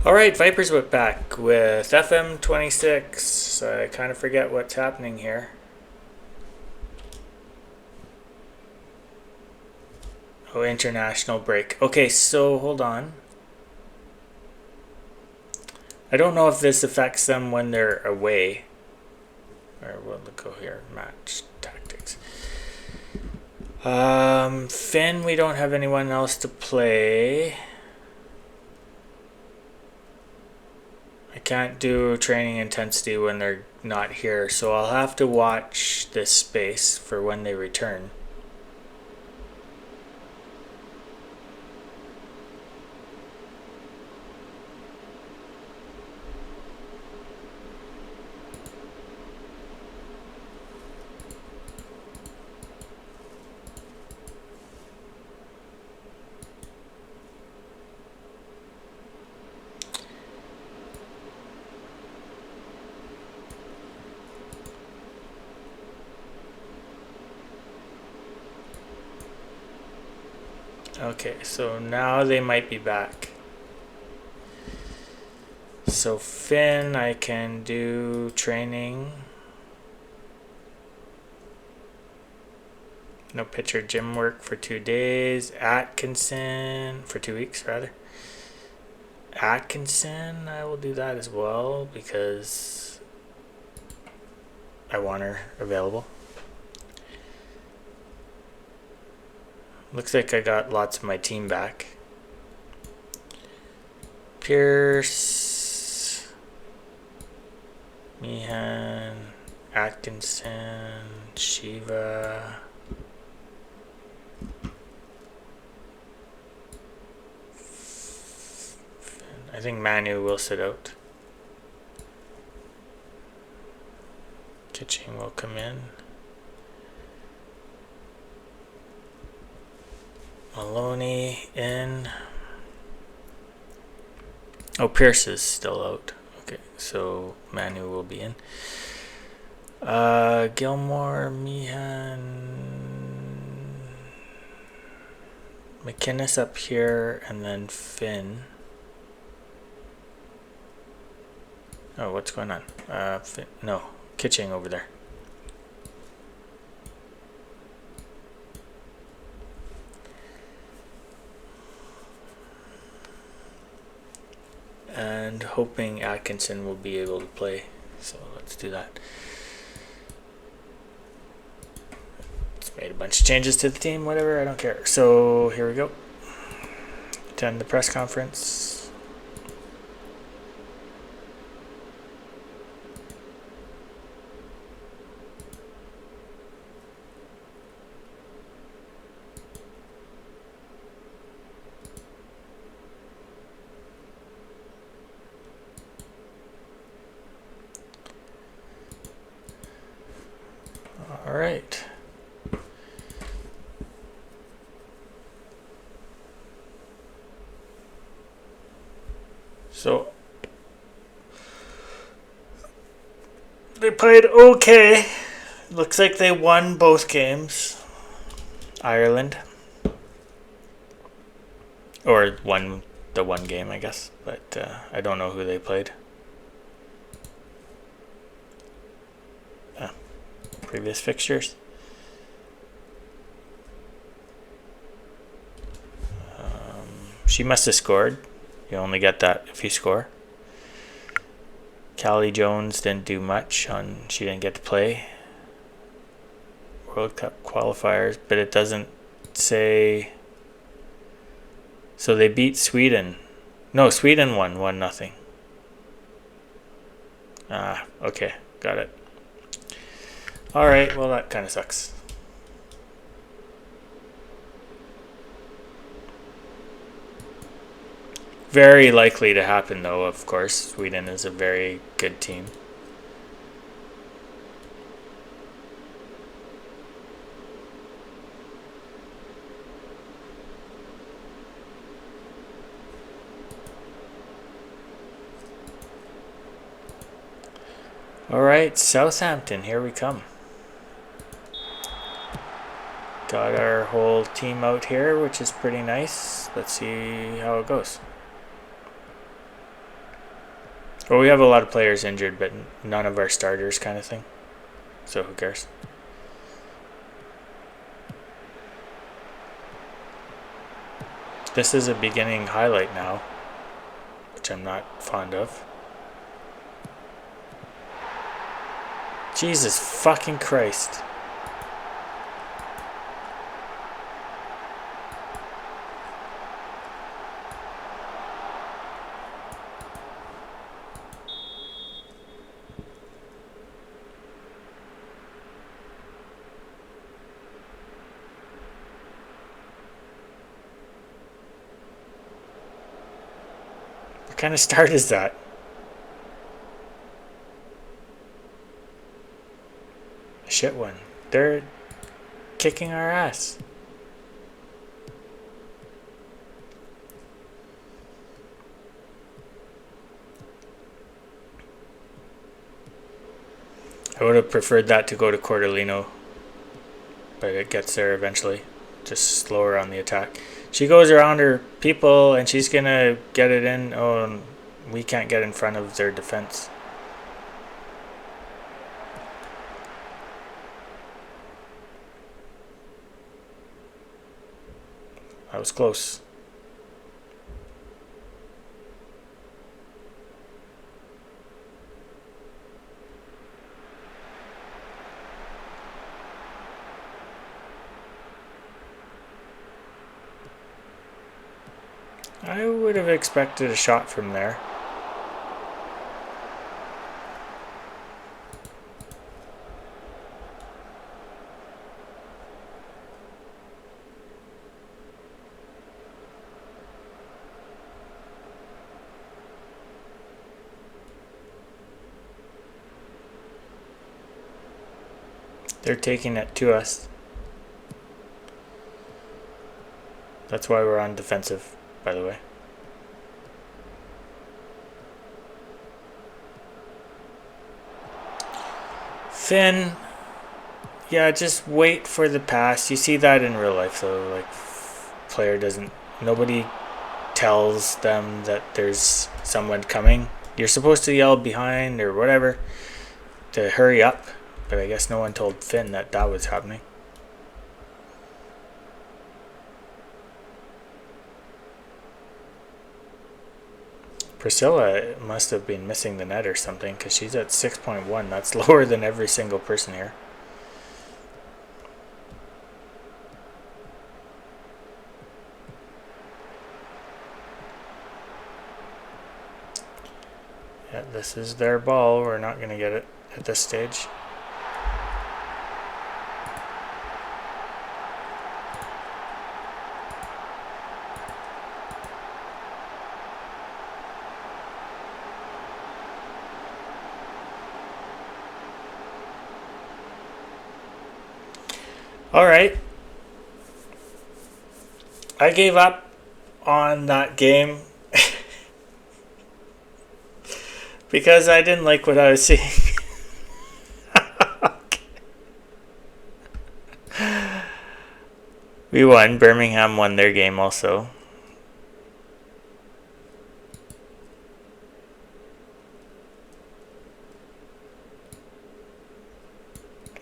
Alright, Vipers Whip back with FM26. I kind of forget what's happening here. Oh, international break. Okay, so hold on. I don't know if this affects them when they're away. Or we'll go here. Match tactics. Finn, we don't have anyone else to play. I can't do training intensity when they're not here, so I'll have to watch this space for when they return. Okay, so now they might be back. So Finn, I can do training. No pitcher gym work for 2 days. Atkinson, for 2 weeks rather. Atkinson, I will do that as well because I want her available. Looks like I got lots of my team back. Pierce, Meehan, Atkinson, Shiva. I think Manu will sit out. Kitching will come in. Maloney in. Oh, Pierce is still out. Okay, so Manu will be in. Gilmore, Meehan, McInnes up here, and then Finn. Oh, what's going on? Finn, no, Kitching over there. And hoping Atkinson will be able to play. So let's do that. It's made a bunch of changes to the team, whatever, I don't care. So here we go. Attend the press conference. All right. So they played okay. Looks like they won both games. Ireland. Or won the one game, I guess. But I don't know who they played. Previous fixtures. She must have scored. You only get that if you score. Callie Jones didn't do much. She didn't get to play. World Cup qualifiers, but it doesn't say. So they beat Sweden. No, Sweden won 1-0. Okay, got it. All right, well that kind of sucks. Very likely to happen though, of course. Sweden is a very good team. All right, Southampton, here we come. Got our whole team out here, which is pretty nice. Let's see how it goes. Well, we have a lot of players injured, but none of our starters kind of thing. So who cares? This is a beginning highlight now, which I'm not fond of. Jesus fucking Christ. What kind of start is that? A shit one. They're kicking our ass. I would have preferred that to go to Cordellino, but it gets there eventually. Just slower on the attack. She goes around her people and she's gonna get it in. Oh, we can't get in front of their defense. That was close. I would have expected a shot from there. They're taking it to us. That's why we're on defensive, by the way. Finn, yeah, just wait for the pass. You see that in real life, though. Like, player doesn't. Nobody tells them that there's someone coming. You're supposed to yell behind or whatever to hurry up, but I guess no one told Finn that that was happening. Priscilla must have been missing the net or something because she's at 6.1. That's lower than every single person here. Yeah, this is their ball. We're not going to get it at this stage. All right. I gave up on that game because I didn't like what I was seeing. We won. Birmingham won their game also.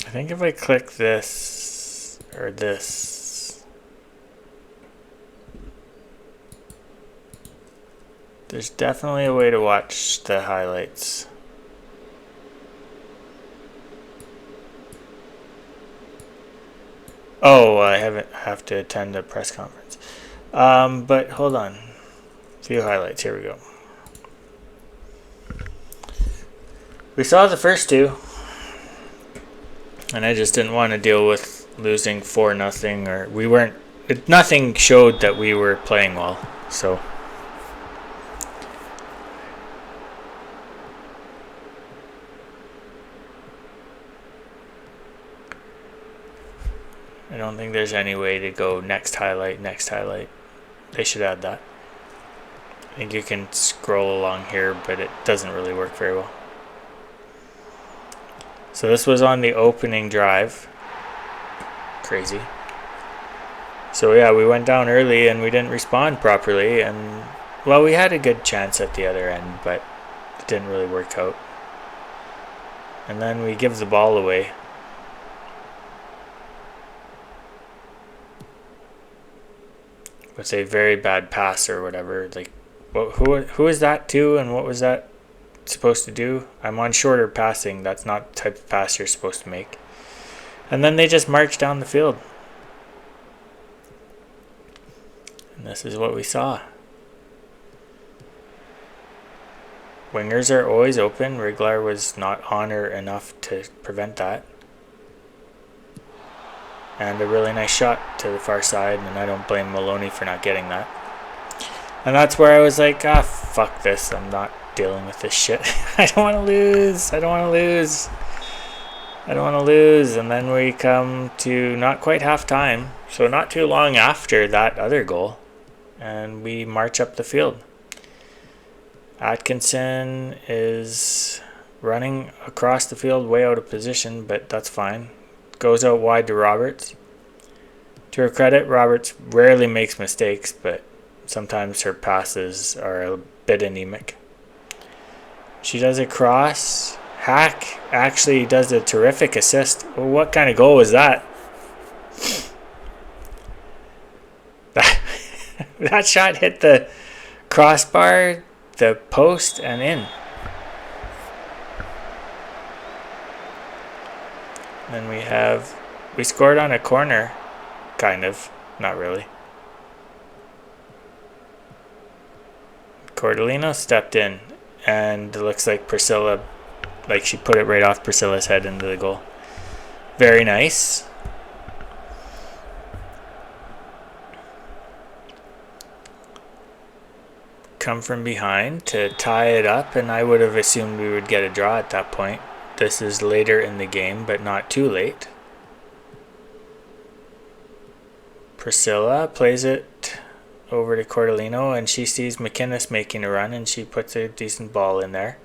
I think if I click this or this, there's definitely a way to watch the highlights. Oh, I have to attend a press conference. But hold on. A few highlights. Here we go. We saw the first two, and I just didn't want to deal with losing 4-0, or we weren't. Nothing showed that we were playing well. So. I don't think there's any way to go next highlight, next highlight. They should add that. I think you can scroll along here, but it doesn't really work very well. So this was on the opening drive. Crazy. So yeah, we went down early and we didn't respond properly. And, well, we had a good chance at the other end, but it didn't really work out. And then we give the ball away. With a very bad pass or whatever. Like, who is that to, and what was that supposed to do? I'm on shorter passing. That's not the type of pass you're supposed to make. And then they just march down the field. And this is what we saw. Wingers are always open. Wriglar was not on her enough to prevent that. And a really nice shot to the far side, and I don't blame Maloney for not getting that. And that's where I was like, fuck this. I'm not dealing with this shit. I don't want to lose. I don't want to lose. I don't want to lose. And then we come to not quite half time, so not too long after that other goal, and we march up the field. Atkinson is running across the field way out of position, but that's fine. Goes out wide to Roberts. To her credit, Roberts rarely makes mistakes, but sometimes her passes are a bit anemic. She does a cross. Hack actually does a terrific assist. Well, what kind of goal was that? That shot hit the crossbar, the post, and in. Then we scored on a corner, kind of, not really. Cordellino stepped in, and it looks like Priscilla, like she put it right off Priscilla's head into the goal. Very nice. Come from behind to tie it up, and I would have assumed we would get a draw at that point. This is later in the game, but not too late. Priscilla plays it over to Cordellino, and she sees McInnes making a run, and she puts a decent ball in there.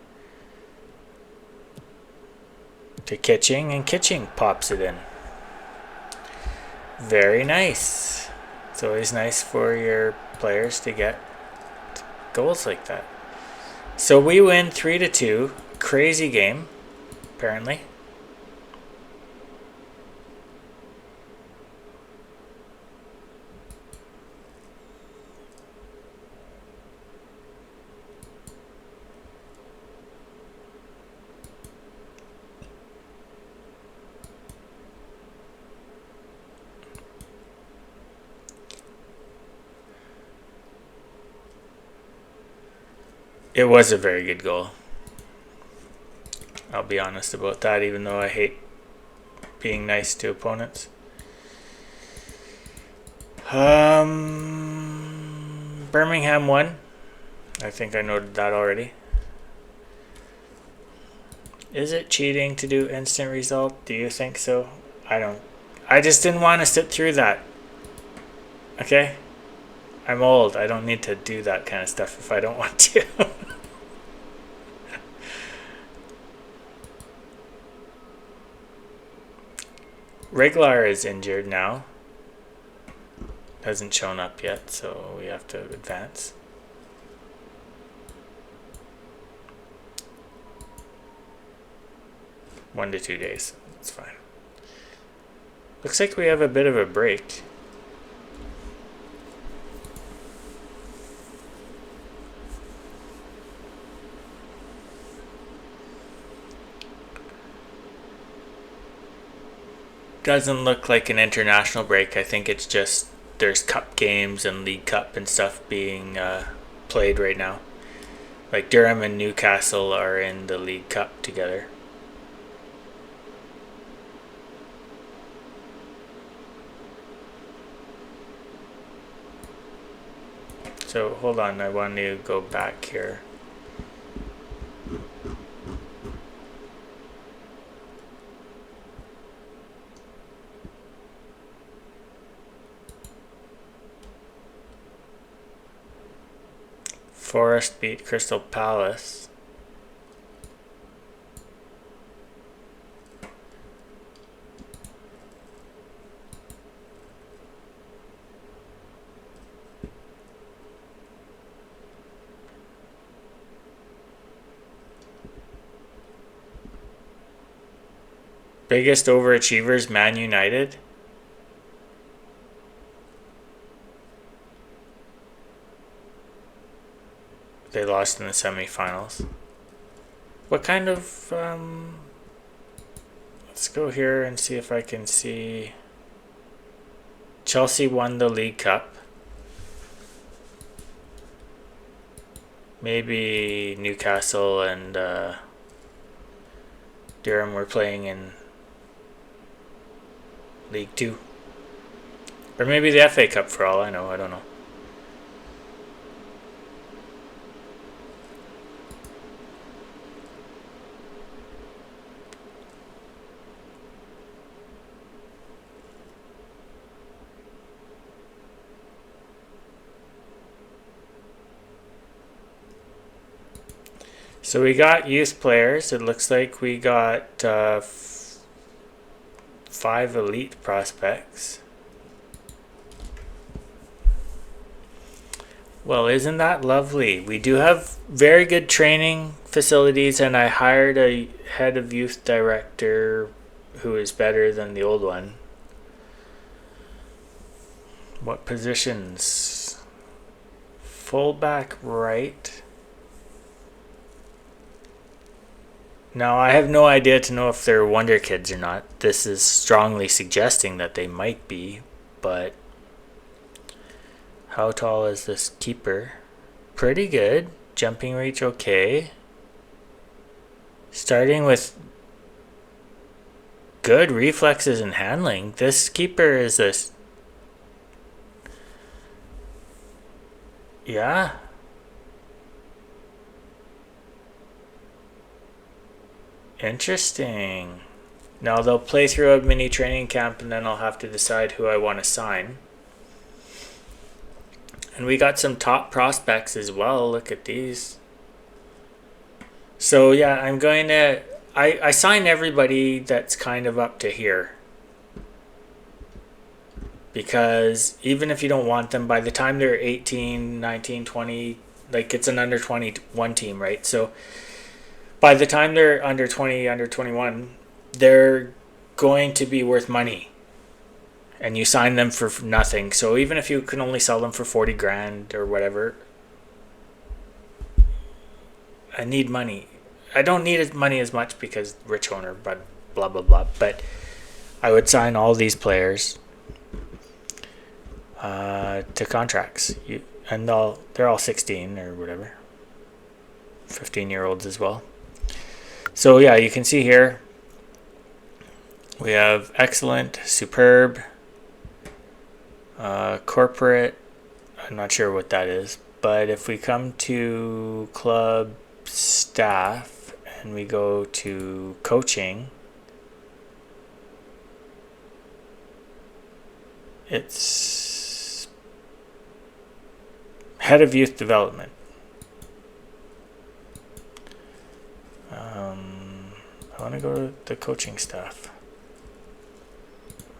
To Kitching, and Kitching pops it in. Very nice. It's always nice for your players to get goals like that. So we win 3-2. Crazy game, apparently. It was a very good goal. I'll be honest about that, even though I hate being nice to opponents. Birmingham won. I think I noted that already. Is it cheating to do instant result? Do you think so? I don't. I just didn't want to sit through that. Okay? I'm old. I don't need to do that kind of stuff if I don't want to. Wriglar is injured now. Hasn't shown up yet, so we have to advance. One to 2 days. That's fine. Looks like we have a bit of a break. Doesn't look like an international break. I think it's just there's cup games and League Cup and stuff being played right now. Like Durham and Newcastle are in the League Cup together. So hold on, I want to go back here. Forest beat Crystal Palace. Biggest overachievers, Man United. They lost in the semifinals. What kind of... let's go here and see if I can see... Chelsea won the League Cup. Maybe Newcastle and Durham were playing in League 2. Or maybe the FA Cup for all I know. I don't know. So we got youth players. It looks like we got 5 elite prospects. Well, isn't that lovely? We do have very good training facilities, and I hired a head of youth director who is better than the old one. What positions? Fullback right. Now, I have no idea to know if they're wonder kids or not. This is strongly suggesting that they might be, but how tall is this keeper? Pretty good. Jumping reach okay. Starting with good reflexes and handling. This keeper is a... Yeah. Interesting. Now they'll play through a mini training camp and then I'll have to decide who I want to sign. And we got some top prospects as well. Look at these. So yeah, I'm going to... I sign everybody that's kind of up to here. Because even if you don't want them, by the time they're 18, 19, 20, like it's an under 21 team, right? So by the time they're under 20, under 21, they're going to be worth money. And you sign them for nothing. So even if you can only sell them for 40 grand or whatever, I need money. I don't need money as much because rich owner, but blah, blah, blah. But I would sign all these players to contracts. And they're all 16 or whatever. 15-year-olds as well. So yeah, you can see here we have excellent, superb, corporate. I'm not sure what that is, but if we come to club staff and we go to coaching, it's head of youth development. I want to go to the coaching staff.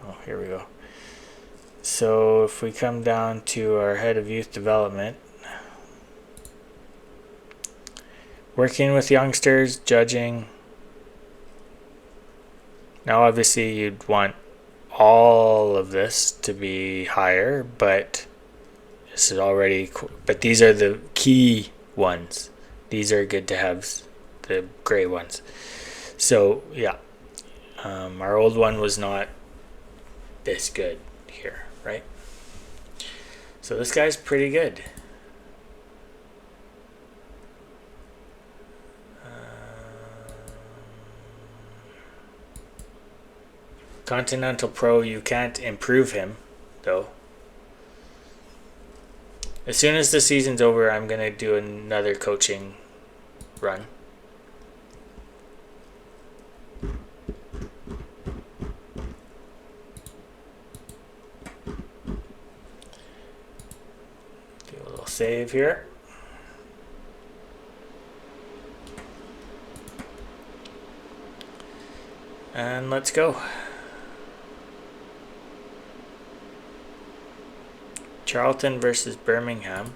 Oh, here we go. So if we come down to our head of youth development, working with youngsters, judging. Now obviously you'd want all of this to be higher, but this is already, but these are the key ones. These are good to have, the gray ones. So yeah, our old one was not this good here, right? So this guy's pretty good. Continental Pro, you can't improve him though. As soon as the season's over, I'm gonna do another coaching run. Save here. And let's go. Charlton versus Birmingham.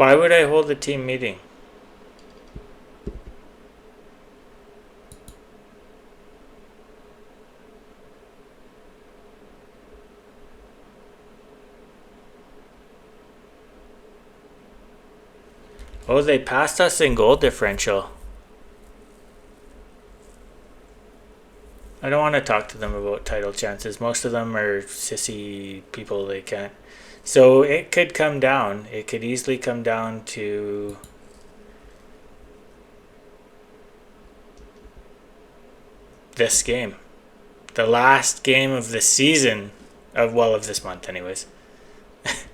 Why would I hold a team meeting? Oh, they passed us in goal differential. I don't want to talk to them about title chances. Most of them are sissy people. They can't. So it could come down. It could easily come down to this game. The last game of the season. Of this month anyways.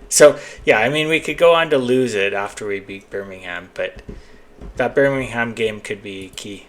So, yeah, I mean, we could go on to lose it after we beat Birmingham. But that Birmingham game could be key.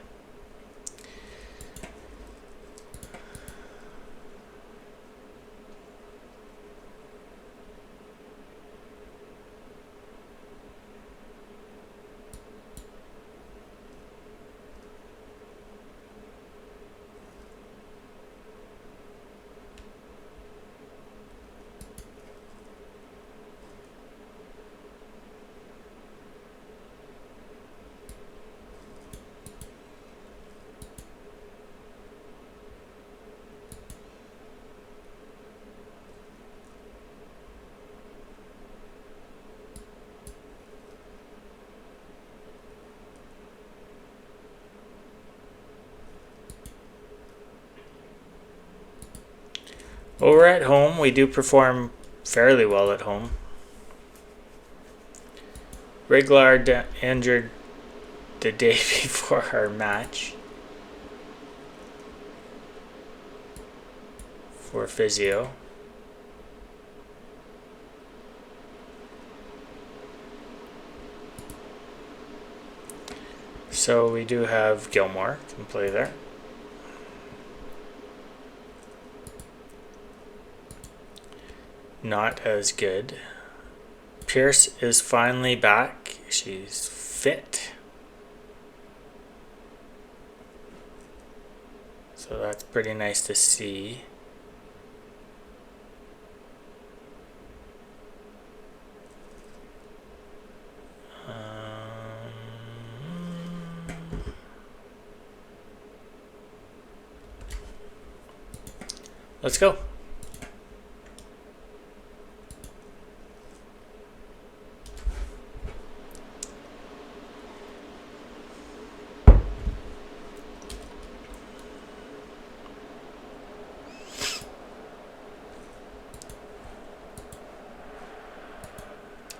Well, we're at home. We do perform fairly well at home. Riglard injured the day before our match for physio. So we do have Gilmore can play there. Not as good. Pierce is finally back. She's fit. So that's pretty nice to see. Let's go.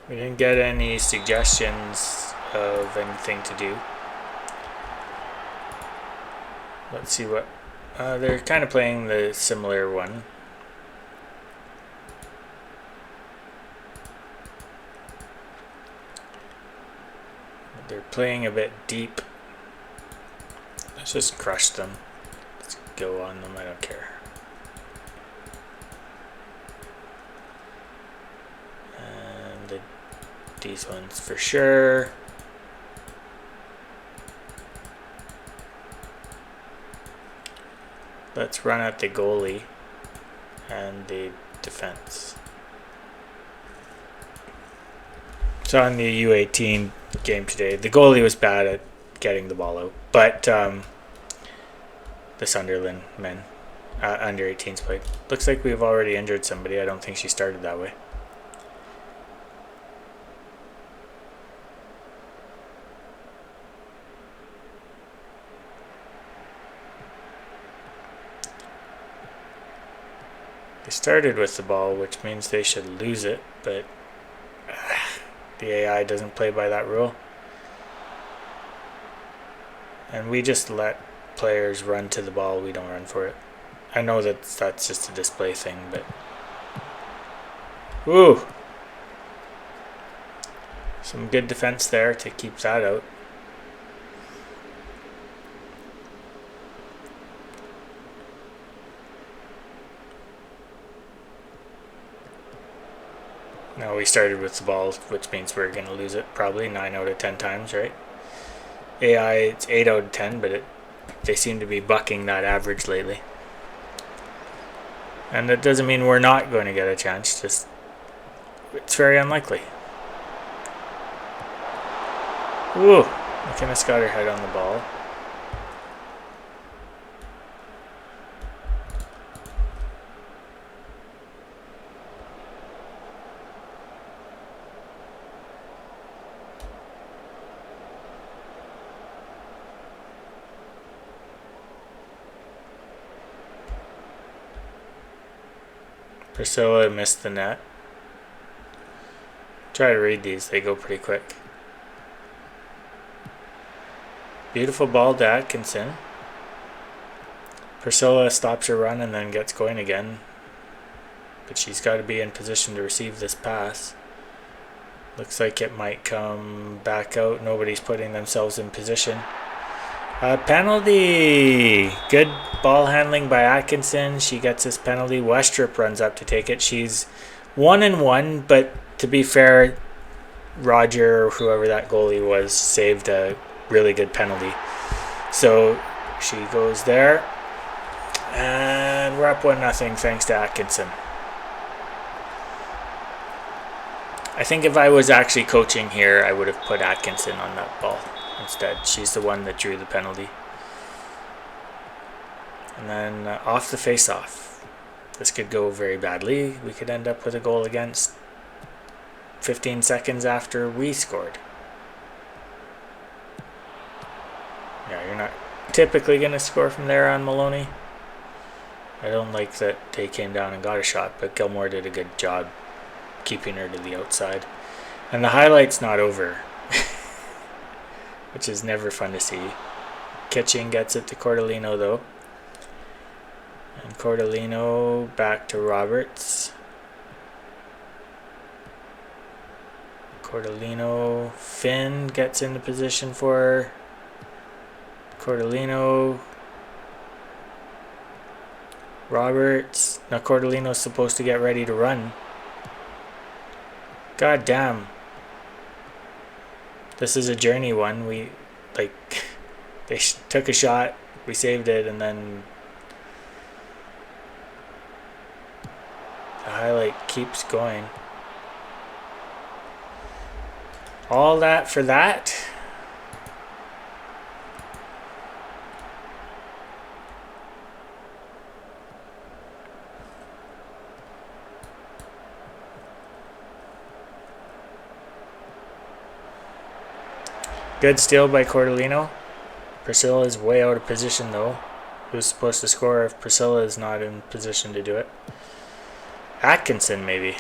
We didn't get any suggestions of anything to do. Let's see what... they're kind of playing the similar one. They're playing a bit deep. Let's just crush them. Let's go on them, I don't care. And these ones for sure. Let's run at the goalie and the defense. So on the U18 game today, the goalie was bad at getting the ball out, but the Sunderland men under 18s played. Looks like we've already injured somebody. I don't think she started that way. They started with the ball, which means they should lose it, but the AI doesn't play by that rule. And we just let players run to the ball, we don't run for it. I know that's just a display thing, but... Woo! Some good defense there to keep that out. Now we started with the ball, which means we're going to lose it probably 9 out of 10 times, right? AI, it's 8 out of 10, but they seem to be bucking that average lately. And that doesn't mean we're not going to get a chance, just it's very unlikely. Ooh, McInnes got her head on the ball. Priscilla missed the net. Try to read these, they go pretty quick. Beautiful ball to Atkinson. Priscilla stops her run and then gets going again. But she's got to be in position to receive this pass. Looks like it might come back out. Nobody's putting themselves in position. Penalty! Good ball handling by Atkinson. She gets this penalty. Westrup runs up to take it. She's 1-1, but to be fair, Roger, or whoever that goalie was, saved a really good penalty. So she goes there. And we're up 1-0 thanks to Atkinson. I think if I was actually coaching here, I would have put Atkinson on that ball instead. She's the one that drew the penalty. And then off the face-off. This could go very badly. We could end up with a goal against 15 seconds after we scored. Yeah, you're not typically going to score from there on Maloney. I don't like that they came down and got a shot, but Gilmore did a good job keeping her to the outside. And the highlight's not over, which is never fun to see. Kitching gets it to Cordellino though. And Cordellino back to Roberts. Cordellino, Finn gets into position for her. Cordellino, Roberts. Now Cordellino's supposed to get ready to run. God damn. This is a journey one. We, like, they took a shot, we saved it, and then the highlight keeps going. All that for that. Good steal by Cordellino. Priscilla is way out of position though. Who's supposed to score if Priscilla is not in position to do it? Atkinson maybe.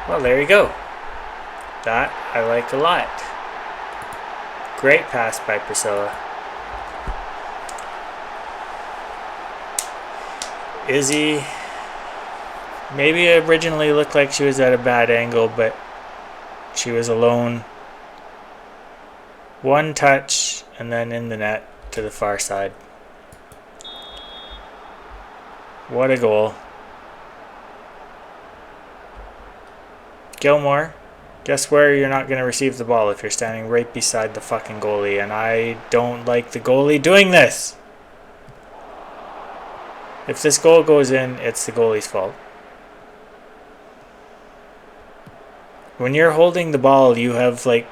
Well, there you go. That I like a lot. Great pass by Priscilla. Izzy maybe originally looked like she was at a bad angle, but she was alone. One touch and then in the net to the far side. What a goal. Gilmore, guess where you're not going to receive the ball if you're standing right beside the fucking goalie, and I don't like the goalie doing this. If this goal goes in, it's the goalie's fault. When you're holding the ball, you have like...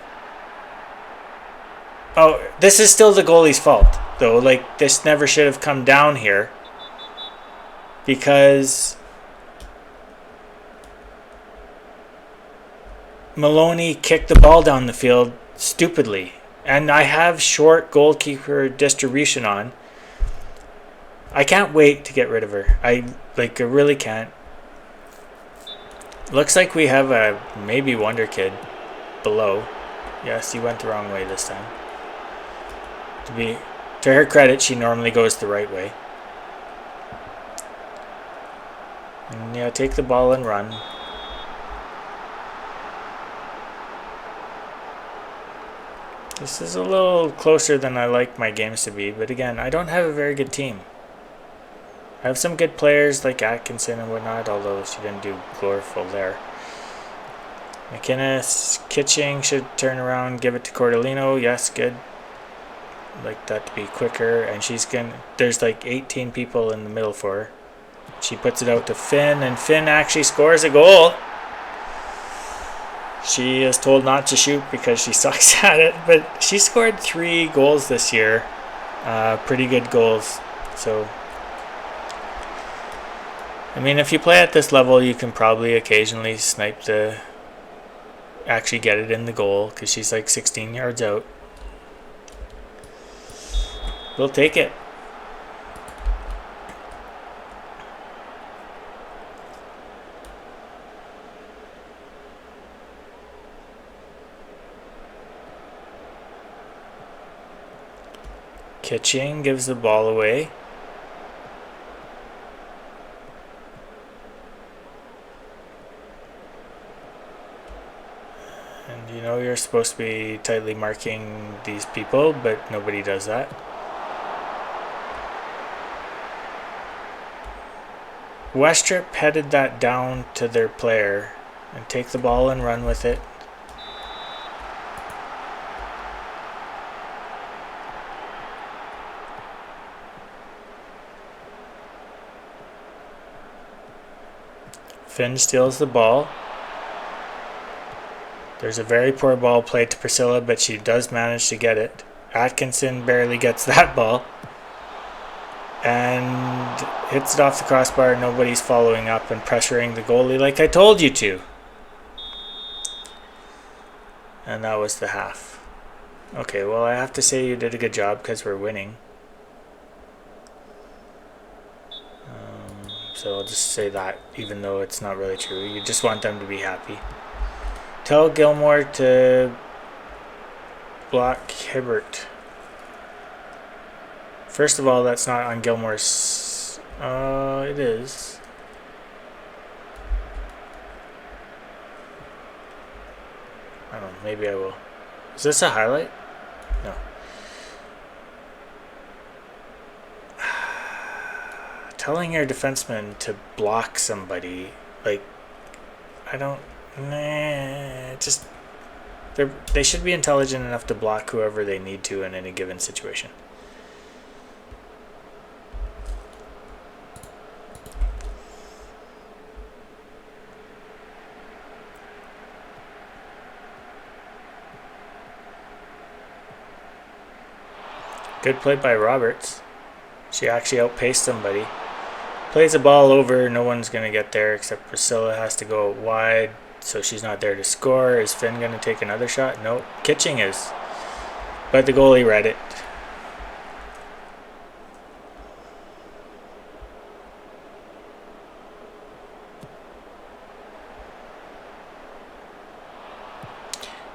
Oh, this is still the goalie's fault, though. Like, this never should have come down here. Because Maloney kicked the ball down the field stupidly. And I have short goalkeeper distribution on. I can't wait to get rid of her. I really can't. Looks like we have a maybe Wonder Kid below. Yes, he went the wrong way this time. To her credit, she normally goes the right way. And yeah, take the ball and run. This is a little closer than I like my games to be, but again, I don't have a very good team. I have some good players like Atkinson and whatnot, although she didn't do gloriful there. McInnes, Kitching should turn around, give it to Cordellino. Yes, good. I'd like that to be quicker, and there's like 18 people in the middle for her. She puts it out to Finn, and Finn actually scores a goal. She is told not to shoot because she sucks at it, but she scored 3 goals this year. Pretty good goals. So, I mean, if you play at this level, you can probably occasionally actually get it in the goal because she's like 16 yards out. We'll take it. Kitching gives the ball away. And you know you're supposed to be tightly marking these people, but nobody does that. Westrip headed that down to their player and take the ball and run with it. Finn steals the ball. There's a very poor ball played to Priscilla, but she does manage to get it. Atkinson barely gets that ball and hits it off the crossbar. Nobody's following up and pressuring the goalie like I told you to. And that was the half. Okay, well, I have to say you did a good job because we're winning. So I'll just say that, even though it's not really true. You just want them to be happy. Tell Gilmore to block Hibbert. First of all, that's not on Gilmore's... it is. I don't know, maybe I will. Is this a highlight? No. Telling your defenseman to block somebody, like, I don't... Nah, just... They should be intelligent enough to block whoever they need to in any given situation. Good play by Roberts. She actually outpaced somebody. Plays the ball over. No one's going to get there except Priscilla has to go wide, so she's not there to score. Is Finn going to take another shot? Nope. Kitching is. But the goalie read it.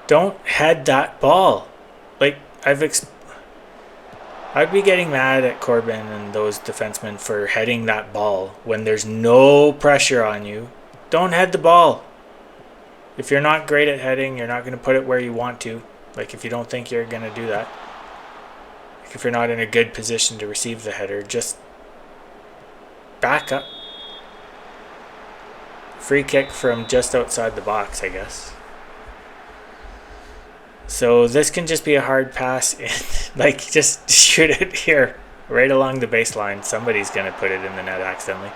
Don't head that ball. Like, I'd be getting mad at Corbin and those defensemen for heading that ball when there's no pressure on you. Don't head the ball. If you're not great at heading, you're not going to put it where you want to. Like, if you don't think you're going to do that. Like, if you're not in a good position to receive the header, just back up. Free kick from just outside the box, I guess. So this can just be a hard pass in. Like, just shoot it here, right along the baseline. Somebody's going to put it in the net accidentally.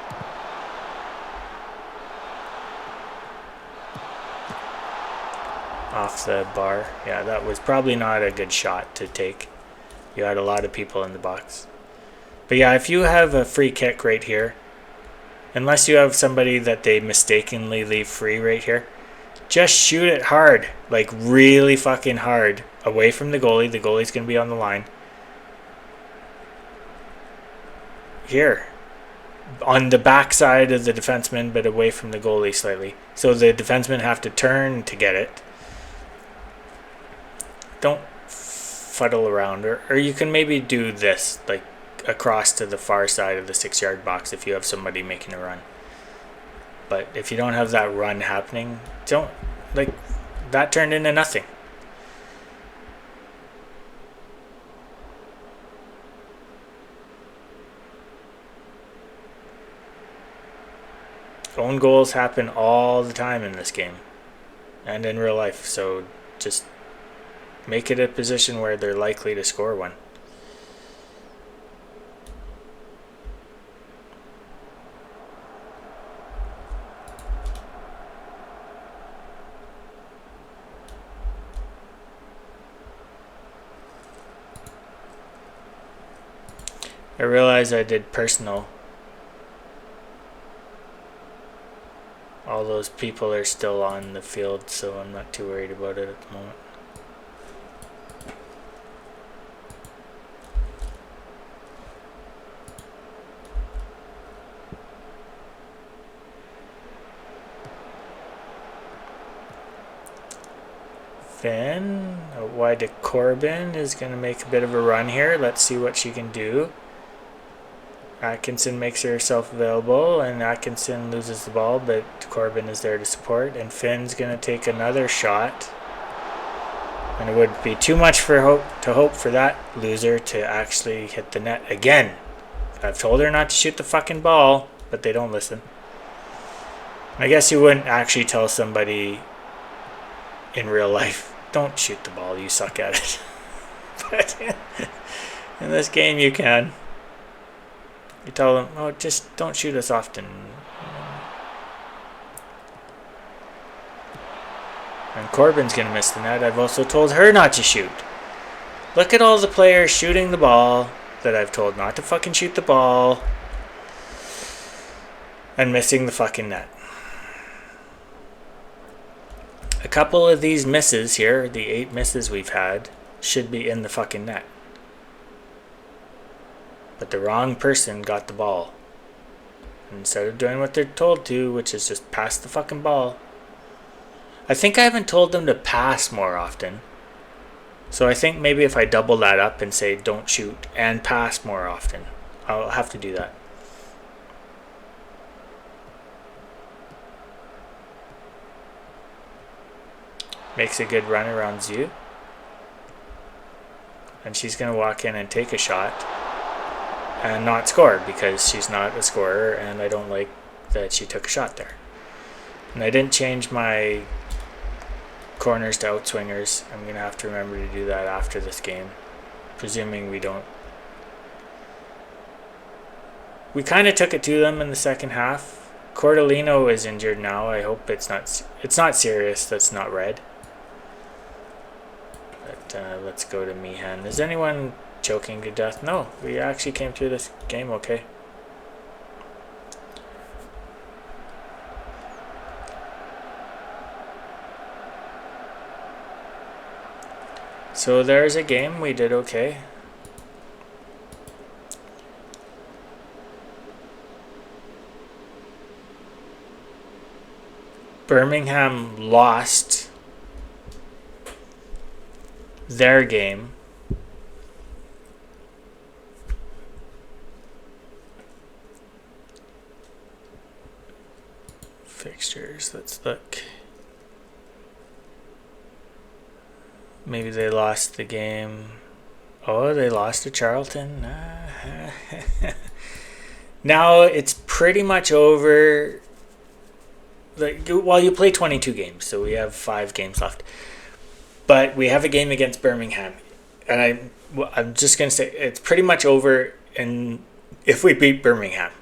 Off the bar. Yeah, that was probably not a good shot to take. You had a lot of people in the box. But yeah, if you have a free kick right here, unless you have somebody that they mistakenly leave free right here, just shoot it hard, like really fucking hard, away from the goalie. The goalie's going to be on the line. Here. On the back side of the defenseman, but away from the goalie slightly. So the defensemen have to turn to get it. Don't fuddle around. Or you can maybe do this, like across to the far side of the 6-yard box if you have somebody making a run. But if you don't have that run happening, don't, like, that turned into nothing. Own goals happen all the time in this game and in real life, so just make it a position where they're likely to score one. I realized I did personal. All those people are still on the field, so I'm not too worried about it at the moment. Finn, wide to Corbin, is going to make a bit of a run here. Let's see what she can do. Atkinson makes herself available, and Atkinson loses the ball, but Corbin is there to support, and Finn's going to take another shot. And it would be too much to hope for that loser to actually hit the net again. I've told her not to shoot the fucking ball, but they don't listen. I guess you wouldn't actually tell somebody in real life, don't shoot the ball, you suck at it. But in this game you can. You tell them, oh, just don't shoot us often. And Corbin's going to miss the net. I've also told her not to shoot. Look at all the players shooting the ball that I've told not to fucking shoot the ball. And missing the fucking net. A couple of these misses here, the 8 misses we've had, should be in the fucking net. But the wrong person got the ball. Instead of doing what they're told to, which is just pass the fucking ball. I think I haven't told them to pass more often. So I think maybe if I double that up and say don't shoot and pass more often, I'll have to do that. Makes a good run around Zhu. And she's going to walk in and take a shot. And not score because she's not a scorer and I don't like that she took a shot there. And I didn't change my corners to outswingers. I'm going to have to remember to do that after this game. Presuming we don't. We kind of took it to them in the second half. Cordolino is injured now. I hope it's not serious. That's not red. But let's go to Meehan. Is anyone choking to death? No, we actually came through this game okay. So there's a game we did okay. Birmingham lost their game. Fixtures, let's look. Maybe they lost the game. Oh, they lost to Charlton. Now it's pretty much over. Well, you play 22 games, so we have 5 games left. But we have a game against Birmingham. And I'm just going to say it's pretty much over and if we beat Birmingham.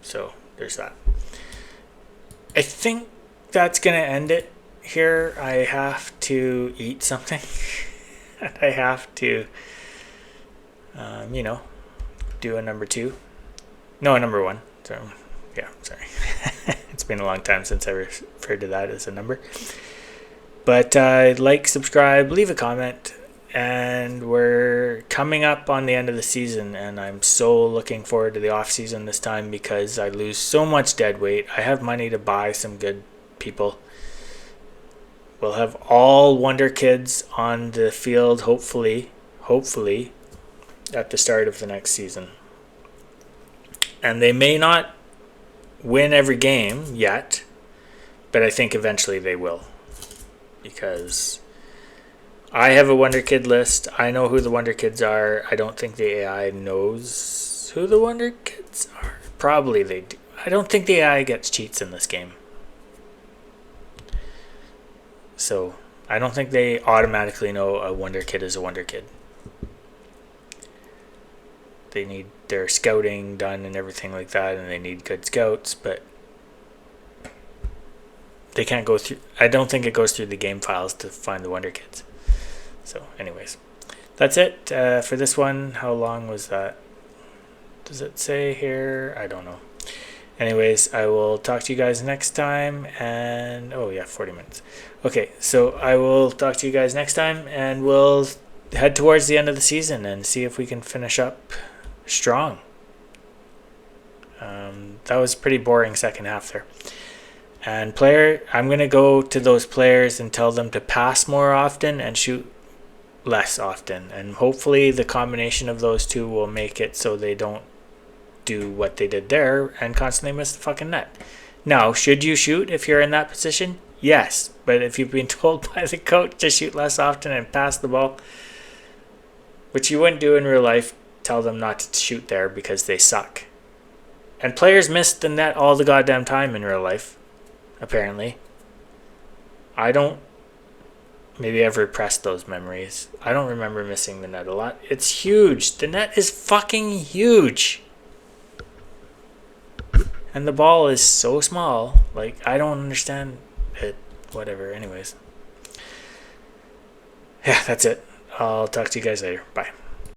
So there's that. I think that's going to end it here. I have to eat something. I have to, do a number 2. No, a number 1. So, yeah, sorry. It's been a long time since I referred to that as a number. But like, subscribe, leave a comment. And we're coming up on the end of the season, and I'm so looking forward to the off season this time because I lose so much dead weight. I have money to buy some good people. We'll have all Wonder Kids on the field, hopefully, at the start of the next season. And they may not win every game yet, but I think eventually they will. Because I have a Wonder Kid list. I know who the Wonder Kids are. I don't think the AI knows who the Wonder Kids are. Probably they do. I don't think the AI gets cheats in this game. So I don't think they automatically know a Wonder Kid is a Wonder Kid. They need their scouting done and everything like that, and they need good scouts, but they can't go through. I don't think it goes through the game files to find the Wonder Kids. So anyways, that's it for this one. How long was that? Does it say here? I don't know. Anyways, I will talk to you guys next time. And oh yeah, 40 minutes. Okay, so I will talk to you guys next time, and we'll head towards the end of the season and see if we can finish up strong. That was a pretty boring second half there. And I'm going to go to those players and tell them to pass more often and shoot less often. And hopefully the combination of those two will make it so they don't do what they did there and constantly miss the fucking net. Now, should you shoot if you're in that position? Yes. But if you've been told by the coach to shoot less often and pass the ball, which you wouldn't do in real life, tell them not to shoot there because they suck. And players miss the net all the goddamn time in real life, apparently. I don't. Maybe I've repressed those memories. I don't remember missing the net a lot. It's huge. The net is fucking huge. And the ball is so small. Like, I don't understand it. Whatever. Anyways. Yeah, that's it. I'll talk to you guys later. Bye.